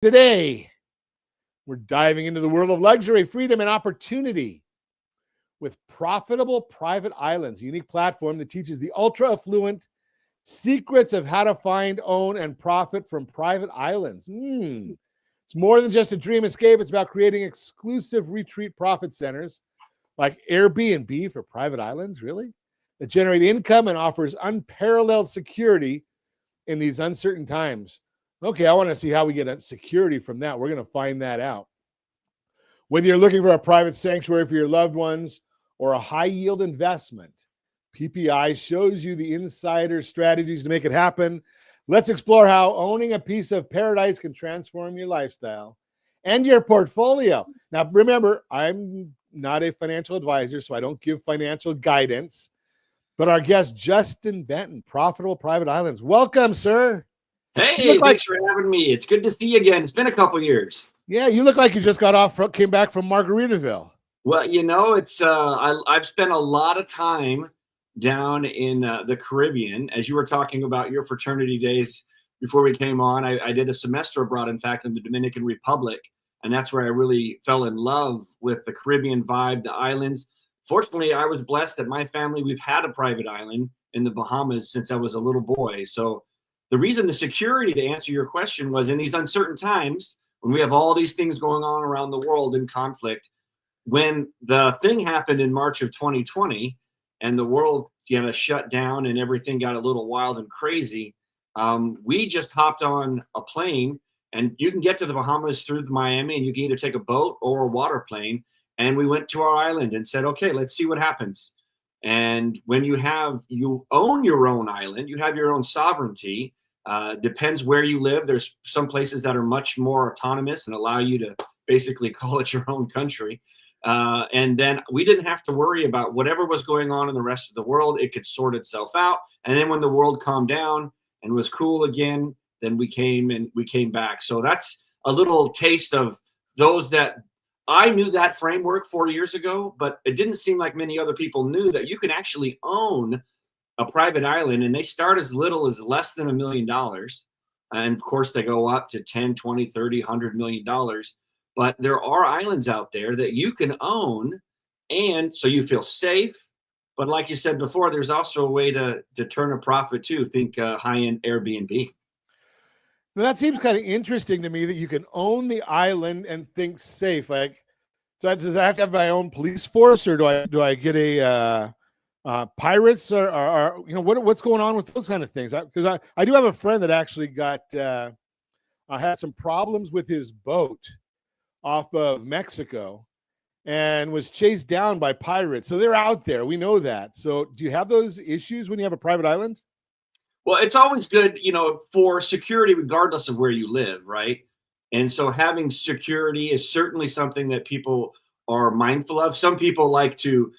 Today, we're diving into the world of luxury, freedom, and opportunity with Profitable Private Islands, a unique platform that teaches the ultra affluent secrets of how to find, own, and profit from private islands. It's more than just a dream escape. It's about creating exclusive retreat profit centers like Airbnb for private islands, really, that generate income and offers unparalleled security in these uncertain times. Okay, I want to see how we get security from that. We're going to find that out. Whether you're looking for a private sanctuary for your loved ones or a high-yield investment, PPI shows you the insider strategies to make it happen. Let's explore how owning a piece of paradise can transform your lifestyle and your portfolio. Now, remember, I'm not a financial advisor, so I don't give financial guidance. But our guest, Justin Benton, Profitable Private Islands. Welcome, sir. Hey, thanks for having me. It's good to see you again. It's been a couple years. Yeah, you look like you just came back from Margaritaville. Well, it's I've spent a lot of time down in the Caribbean. As you were talking about your fraternity days before we came on, I did a semester abroad, in fact, in the Dominican Republic. And that's where I really fell in love with the Caribbean vibe, the islands. Fortunately, I was blessed that my family, we've had a private island in the Bahamas since I was a little boy. So the reason the security, to answer your question, was in these uncertain times when we have all these things going on around the world in conflict. When the thing happened in March of 2020 and the world shut down and everything got a little wild and crazy, we just hopped on a plane, and you can get to the Bahamas through Miami, and you can either take a boat or a water plane. And we went to our island and said, okay, let's see what happens. And when you own your own island, you have your own sovereignty. Depends where you live. There's some places that are much more autonomous and allow you to basically call it your own country. And then we didn't have to worry about whatever was going on in the rest of the world. It could sort itself out. And then when the world calmed down and was cool again, then we came back. So that's a little taste of those that I knew that framework 4 years ago, but it didn't seem like many other people knew that you can actually own a private island, and they start as little as less than $1 million. And of course they go up to 10, 20, 30, $100 million. But there are islands out there that you can own, and so you feel safe. But like you said before, there's also a way to turn a profit too. Think high-end Airbnb. Now, that seems kind of interesting to me that you can own the island and think safe. Like, does I have to have my own police force, or do I get a pirates, or what's going on with those kind of things? Because I do have a friend that actually had some problems with his boat off of Mexico and was chased down by pirates. So they're out there. We know that. So do you have those issues when you have a private island? Well, it's always good, for security, regardless of where you live, right? And so having security is certainly something that people are mindful of. Some people like to,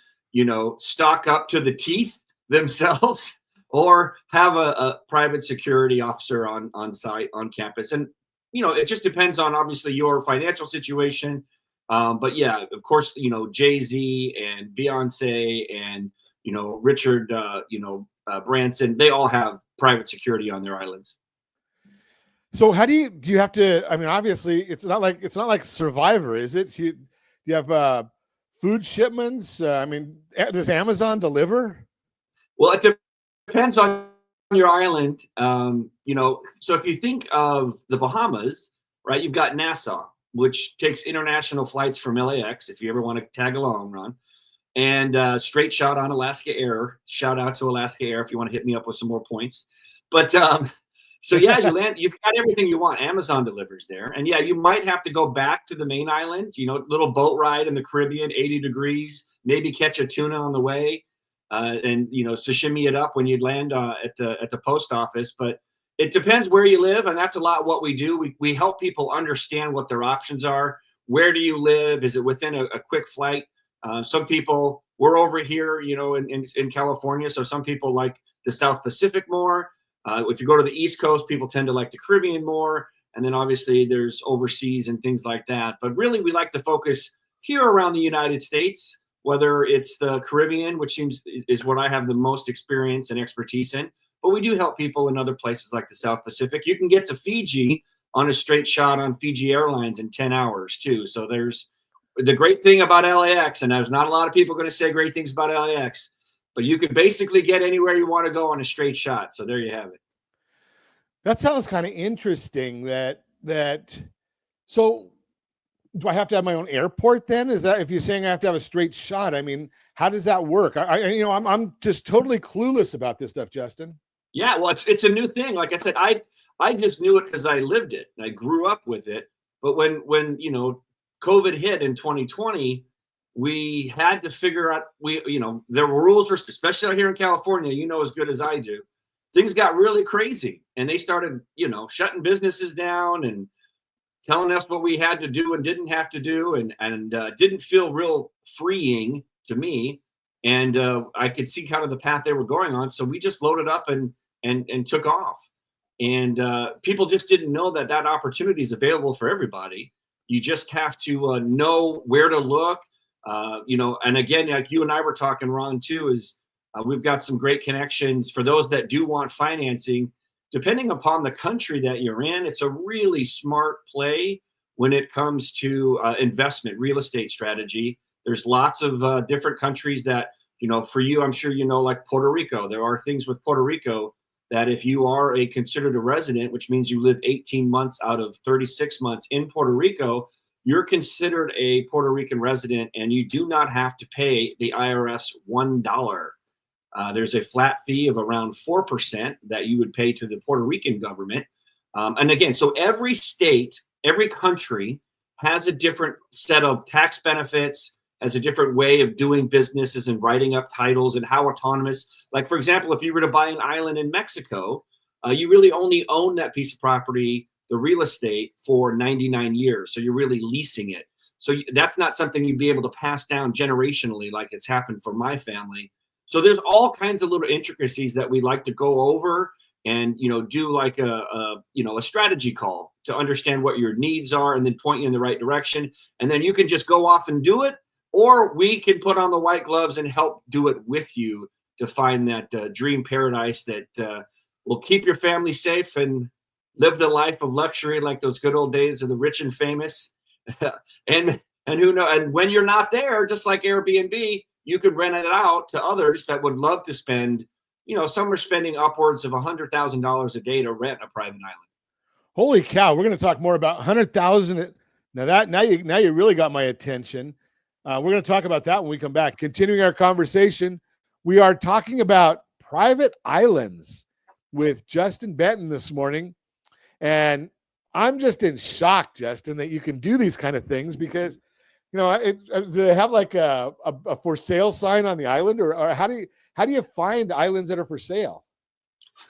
stock up to the teeth themselves or have a private security officer on site, on campus. And, it just depends on obviously your financial situation. But yeah, of course, Jay-Z and Beyonce and, Richard, Branson, they all have private security on their islands. So how do you have to, I mean, obviously it's not like Survivor, is it? Do you have food shipments? Does Amazon deliver? Well, it depends on your island. So if you think of the Bahamas, right, you've got Nassau, which takes international flights from LAX, if you ever want to tag along, Ron. And straight shot on Alaska Air. Shout out to Alaska Air if you want to hit me up with some more points. But so yeah, you land, you've got everything you want. Amazon delivers there. And yeah, you might have to go back to the main island, little boat ride in the Caribbean, 80 degrees, maybe catch a tuna on the way, and sashimi it up when you land at the post office. But it depends where you live, and that's a lot what we do. We help people understand what their options are. Where do you live? Is it within a quick flight? Some people, we're over here, in California, so some people like the South Pacific more. If you go to the East Coast, people tend to like the Caribbean more. And then obviously there's overseas and things like that. But really, we like to focus here around the United States, whether it's the Caribbean, which is what I have the most experience and expertise in. But we do help people in other places like the South Pacific. You can get to Fiji on a straight shot on Fiji Airlines in 10 hours too. So there's the great thing about LAX, and there's not a lot of people going to say great things about LAX, but you can basically get anywhere you want to go on a straight shot. So there you have it. That sounds kind of interesting. So do I have to have my own airport then? Is that if you're saying I have to have a straight shot? I mean, how does that work? I'm just totally clueless about this stuff, Justin. Yeah, well, it's a new thing. Like I said, I just knew it because I lived it and I grew up with it. But when COVID hit in 2020, we had to figure out there were rules, especially out here in California, as good as I do. Things got really crazy, and they started shutting businesses down and telling us what we had to do and didn't have to do, and didn't feel real freeing to me. And I could see kind of the path they were going on, so we just loaded up and took off. And people just didn't know that opportunity is available for everybody. You just have to know where to look. And again, like you and I were talking, Ron, too, is we've got some great connections for those that do want financing. Depending upon the country that you're in, it's a really smart play when it comes to investment, real estate strategy. There's lots of different countries that, for you, I'm sure like Puerto Rico. There are things with Puerto Rico that if you are considered a resident, which means you live 18 months out of 36 months in Puerto Rico, you're considered a Puerto Rican resident, and you do not have to pay the IRS $1. There's a flat fee of around 4% that you would pay to the Puerto Rican government. And again, so every state, every country has a different set of tax benefits, has a different way of doing businesses and writing up titles and how autonomous. Like, for example, if you were to buy an island in Mexico, you really only own that piece of property, the real estate, for 99 years. So you're really leasing it. So that's not something you'd be able to pass down generationally like it's happened for my family. So there's all kinds of little intricacies that we like to go over and do like a strategy call to understand what your needs are and then point you in the right direction. And then you can just go off and do it, or we can put on the white gloves and help do it with you to find that dream paradise that will keep your family safe and live the life of luxury like those good old days of the rich and famous. and who knows? And when you're not there, just like Airbnb, you could rent it out to others that would love to spend, some are spending upwards of $100,000 a day to rent a private island. Holy cow. We're going to talk more about 100,000. Now you really got my attention. We're going to talk about that when we come back. Continuing our conversation, we are talking about private islands with Justin Benton this morning. And I'm just in shock, Justin, that you can do these kind of things because, do they have like a for sale sign on the island, or how do you find islands that are for sale?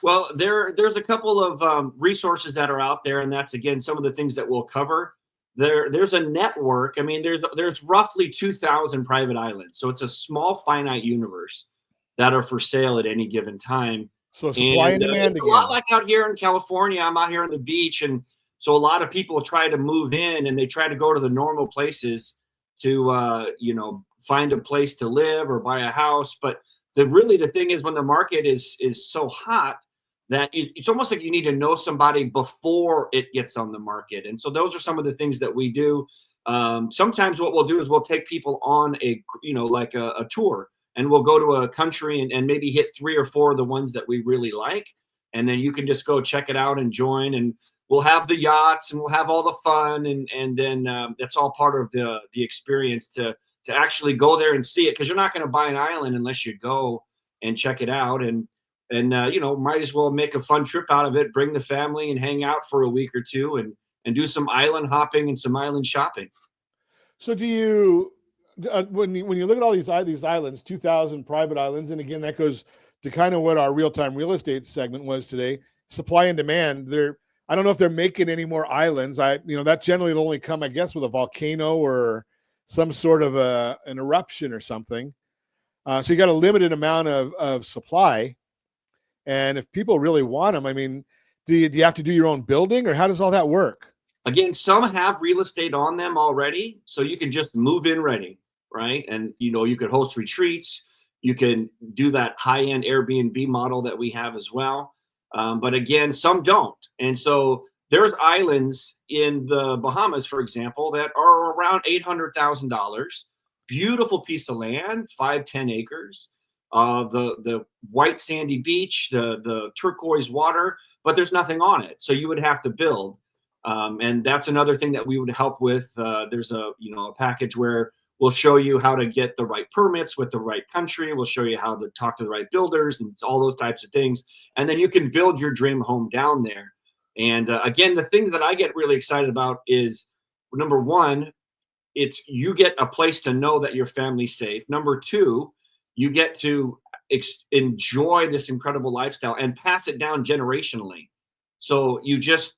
Well, there's a couple of resources that are out there, and that's again some of the things that we'll cover. There's a network. I mean, there's roughly 2,000 private islands, so it's a small finite universe that are for sale at any given time. So supply and demand again. A lot like out here in California. I'm out here on the beach, and so a lot of people try to move in, and they try to go to the normal places to find a place to live or buy a house. But the thing is, when the market is so hot that it's almost like you need to know somebody before it gets on the market. And so those are some of the things that we do. Sometimes what we'll do is we'll take people on a tour, and we'll go to a country and maybe hit 3 or 4 of the ones that we really like. And then you can just go check it out and join, and we'll have the yachts and we'll have all the fun. And then that's all part of the experience to actually go there and see it. Cause you're not going to buy an island unless you go and check it out. And might as well make a fun trip out of it, bring the family and hang out for a week or two and do some island hopping and some island shopping. So do you, when you look at all these islands, 2,000 private islands, and again, that goes to kind of what our real-time real estate segment was today, supply and demand. I don't know if they're making any more islands. That generally will only come, I guess, with a volcano or some sort of an eruption or something. So you got a limited amount of supply. And if people really want them, I mean, do you have to do your own building, or how does all that work? Again, some have real estate on them already, so you can just move in ready, right? And you could host retreats. You can do that high-end Airbnb model that we have as well. But again, some don't. And so there's islands in the Bahamas, for example, that are around $800,000. Beautiful piece of land, 5-10 acres. The white sandy beach, the turquoise water, but there's nothing on it. So you would have to build. And that's another thing that we would help with. There's a package where we'll show you how to get the right permits with the right country. We'll show you how to talk to the right builders and all those types of things. And then you can build your dream home down there. And again, the thing that I get really excited about is, number one, it's you get a place to know that your family's safe. Number two, you get to enjoy this incredible lifestyle and pass it down generationally. So you just,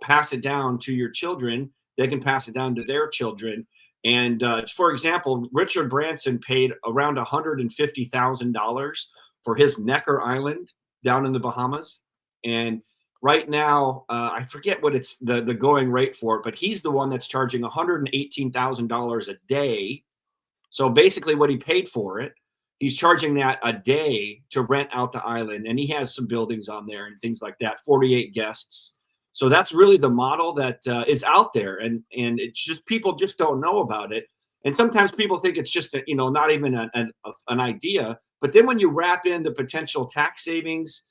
pass it down to your children. They can pass it down to their children. And for example, Richard Branson paid around $150,000 for his Necker Island down in the Bahamas. And right now, I forget what it's the going rate for it, but he's the one that's charging $118,000 a day. So basically, what he paid for it, he's charging that a day to rent out the island, and he has some buildings on there and things like that. 48 guests. So that's really the model that is out there, and it's just people just don't know about it. And sometimes people think it's just not even an idea. But then when you wrap in the potential tax savings,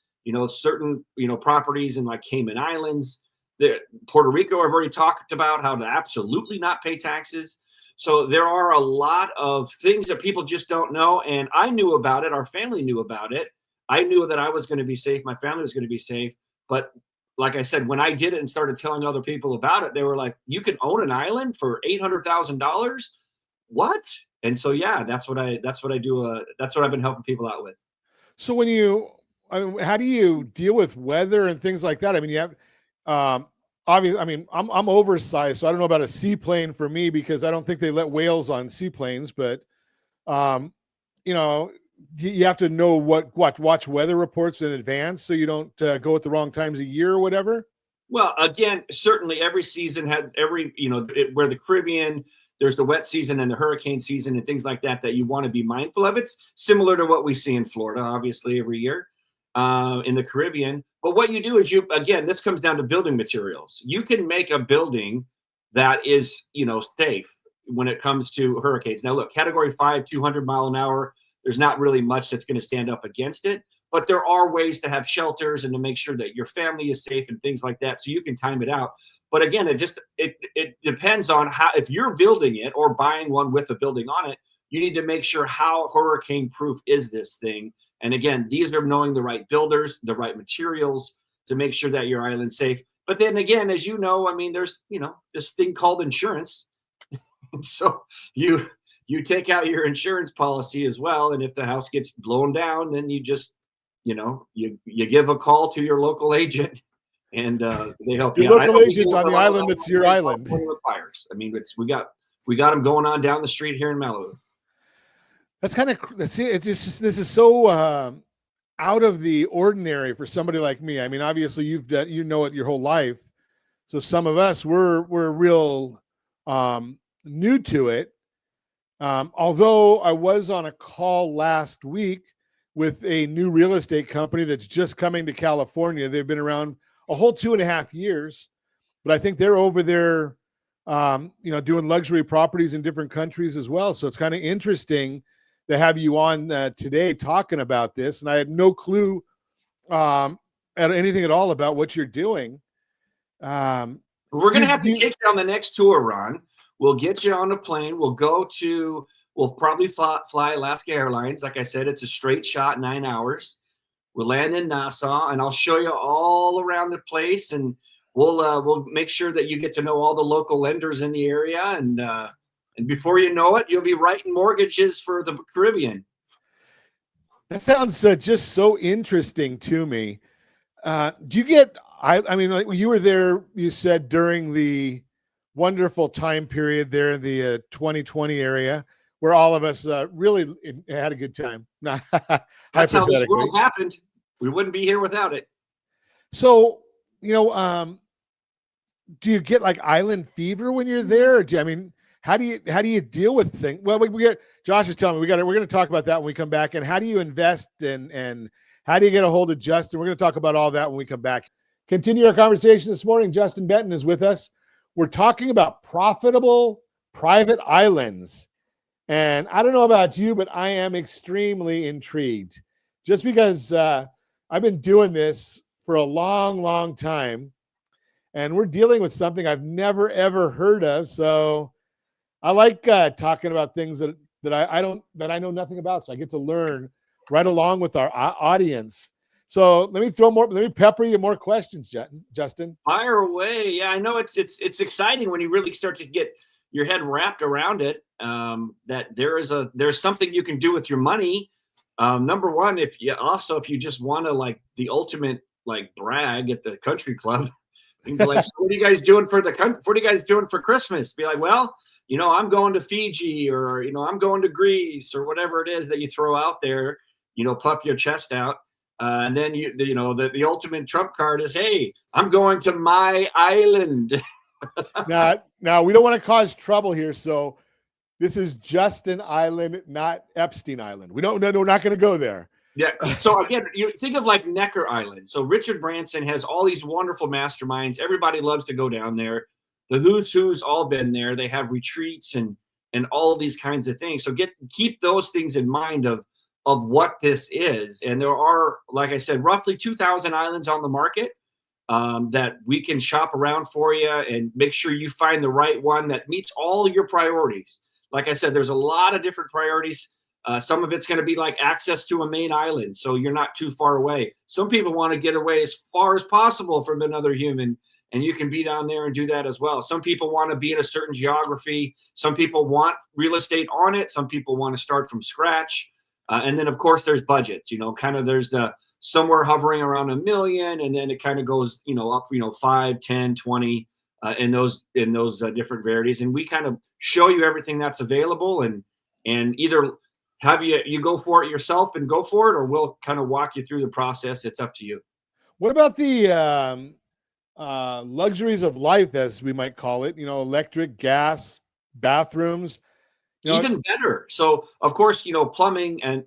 certain properties in like Cayman Islands, Puerto Rico, I've already talked about how to absolutely not pay taxes. So there are a lot of things that people just don't know. And I knew about it. Our family knew about it. I knew that I was going to be safe. My family was going to be safe. But like I said, when I did it and started telling other people about it, they were like, "You can own an island for $800,000? What?" And so, yeah, that's what I do. That's what I've been helping people out with. So how do you deal with weather and things like that? I mean, you have, obviously, I mean, I'm oversized, so I don't know about a seaplane for me because I don't think they let whales on seaplanes, but, you have to know watch weather reports in advance so you don't go at the wrong times of year or whatever. Well, again, certainly every season had where the Caribbean, there's the wet season and the hurricane season and things like that you want to be mindful of. It's similar to what we see in Florida, obviously, every year in the Caribbean. But what you do is this comes down to building materials. You can make a building that is, safe when it comes to hurricanes. Now, look, Category 5, 200 mile an hour, there's not really much that's going to stand up against it. But there are ways to have shelters and to make sure that your family is safe and things like that. So you can time it out. But again, it depends on if you're building it or buying one with a building on it, you need to make sure how hurricane proof is this thing. And again, these are knowing the right builders, the right materials to make sure that your island's safe. But then again, as you know, I mean, there's, this thing called insurance. And so you take out your insurance policy as well. And if the house gets blown down, then you just, you give a call to your local agent and they help you out. Your local out. agent on the island that's your island. With fires. I mean, we got them going on down the street here in Malibu. That's kind of this is so out of the ordinary for somebody like me. I mean, obviously you've done it your whole life. So some of us we're real new to it. Although I was on a call last week with a new real estate company that's just coming to California. They've been around a whole 2.5 years, but I think they're over there, doing luxury properties in different countries as well. So it's kind of interesting to have you on today talking about this. And I had no clue at anything at all about what you're doing. We're going to have to take you on the next tour, Ron. We'll get you on a plane. We'll probably fly Alaska Airlines. Like I said, it's a straight shot, 9 hours. We'll land in Nassau, and I'll show you all around the place, and we'll make sure that you get to know all the local lenders in the area, and before you know it, you'll be writing mortgages for the Caribbean. That sounds just so interesting to me. Do you get? I mean, like you were there. You said during the wonderful time period there in the 2020 area, where all of us really had a good time. That's how this world happened. We wouldn't be here without it. So, do you get like island fever when you're there? How do you deal with things? Well, Josh is telling me we're going to talk about that when we come back. And how do you invest and how do you get a hold of Justin? We're going to talk about all that when we come back. Continue our conversation this morning. Justin Benton is with us. We're talking about profitable private islands. And I don't know about you, but I am extremely intrigued just because I've been doing this for a long, long time. And we're dealing with something I've never, ever heard of. So I like talking about things that I know nothing about. So I get to learn right along with our audience. So let me pepper you more questions, Justin. Fire away. Yeah, I know it's exciting when you really start to get your head wrapped around it. That there's something you can do with your money. Number one, if you just want to like the ultimate like brag at the country club, you can be like, so what are you guys doing for what are you guys doing for Christmas? Be like, well, I'm going to Fiji, or I'm going to Greece, or whatever it is that you throw out there. Puff your chest out. And then the ultimate trump card is, hey, I'm going to my island. Now we don't want to cause trouble here, so this is Justin Island, not Epstein Island. We're not going to go there. Yeah. So again, you think of like Necker Island. So Richard Branson has all these wonderful masterminds. Everybody loves to go down there. The who's all been there. They have retreats and all of these kinds of things. So keep those things in mind of what this is. And there are, like I said, roughly 2,000 islands on the market that we can shop around for you and make sure you find the right one that meets all your priorities. Like I said, there's a lot of different priorities. Some of it's going to be like access to a main island, so you're not too far away. Some people want to get away as far as possible from another human, and you can be down there and do that as well. Some people want to be in a certain geography. Some people want real estate on it. Some people want to start from scratch. And then, of course, there's budgets. There's the somewhere hovering around $1 million, and then it kind of goes, up, 5, 10, 20 in those different varieties. And we kind of show you everything that's available, and either have you go for it yourself and go for it, or we'll kind of walk you through the process. It's up to you. What about the luxuries of life, as we might call it? Electric, gas, bathrooms. Even better. So, of course, plumbing and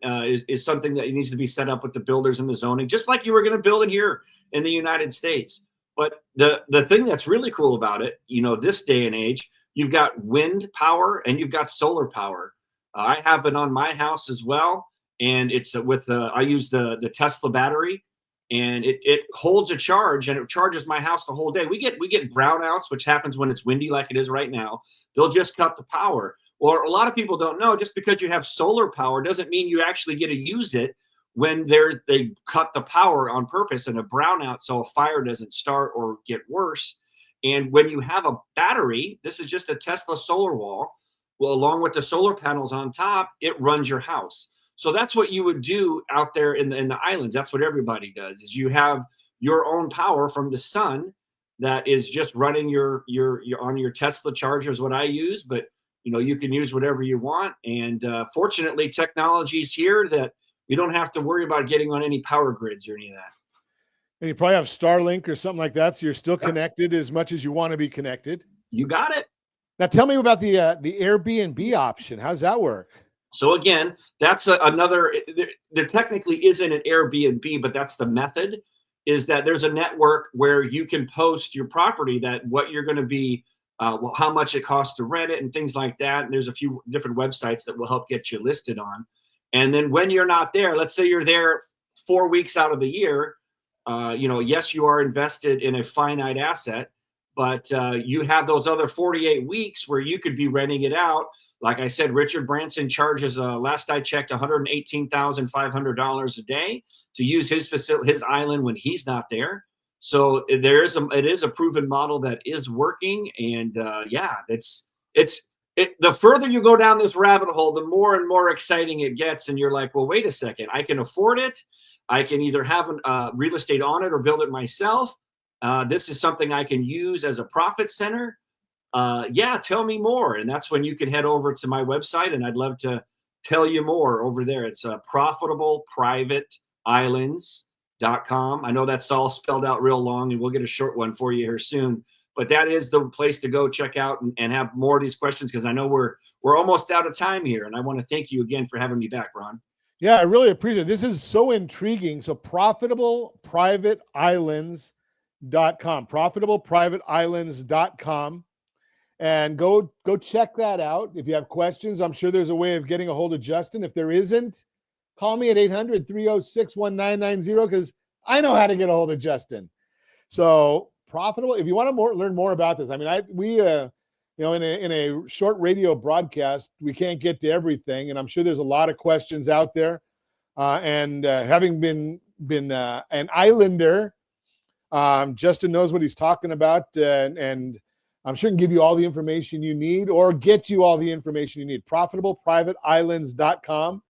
is something that needs to be set up with the builders and the zoning, just like you were going to build it here in the United States. But the thing that's really cool about it, this day and age, you've got wind power and you've got solar power. I have it on my house as well, and it's with I use the Tesla battery, and it holds a charge, and it charges my house the whole day. We get brownouts, which happens when it's windy like it is right now. They'll just cut the power. Or a lot of people don't know, just because you have solar power doesn't mean you actually get to use it when they cut the power on purpose in a brownout, so a fire doesn't start or get worse. And when you have a battery, this is just a Tesla solar wall, well, along with the solar panels on top, it runs your house. So that's what you would do out there in the islands. That's what everybody does, is you have your own power from the sun that is just running your on your Tesla charger is what I use, but you can use whatever you want. And fortunately, technology's here that you don't have to worry about getting on any power grids or any of that. And you probably have Starlink or something like that, so you're still connected as much as you want to be connected. You got it. Now tell me about the Airbnb option. How does that work? So again, that's another, there technically isn't an Airbnb, but that's the method, is that there's a network where you can post your property, that what you're going to be, how much it costs to rent it and things like that. And there's a few different websites that will help get you listed on. And then when you're not there, let's say you're there 4 weeks out of the year, yes, you are invested in a finite asset, but you have those other 48 weeks where you could be renting it out. Like I said, Richard Branson charges, last I checked, $118,500 a day to use his island when he's not there. So it is a proven model that is working, and the further you go down this rabbit hole, the more and more exciting it gets. And you're like, well, wait a second, I can afford it. I can either have real estate on it or build it myself. This is something I can use as a profit center. Tell me more. And that's when you can head over to my website, and I'd love to tell you more over there. It's profitableprivateislands.com. I know that's all spelled out real long, and we'll get a short one for you here soon. But that is the place to go check out and have more of these questions, because I know we're almost out of time here. And I want to thank you again for having me back, Ron. Yeah, I really appreciate it. This is so intriguing. So profitableprivateislands.com. profitableprivateislands.com, and go check that out. If you have questions, I'm sure there's a way of getting a hold of Justin. If there isn't, call me at 800-306-1990 because I know how to get a hold of Justin. So profitable. If you want to learn more about this, I mean, we in a short radio broadcast, we can't get to everything, and I'm sure there's a lot of questions out there. And having been an islander, Justin knows what he's talking about, and I'm sure he can give you all the information you need or get you all the information you need. profitableprivateislands.com.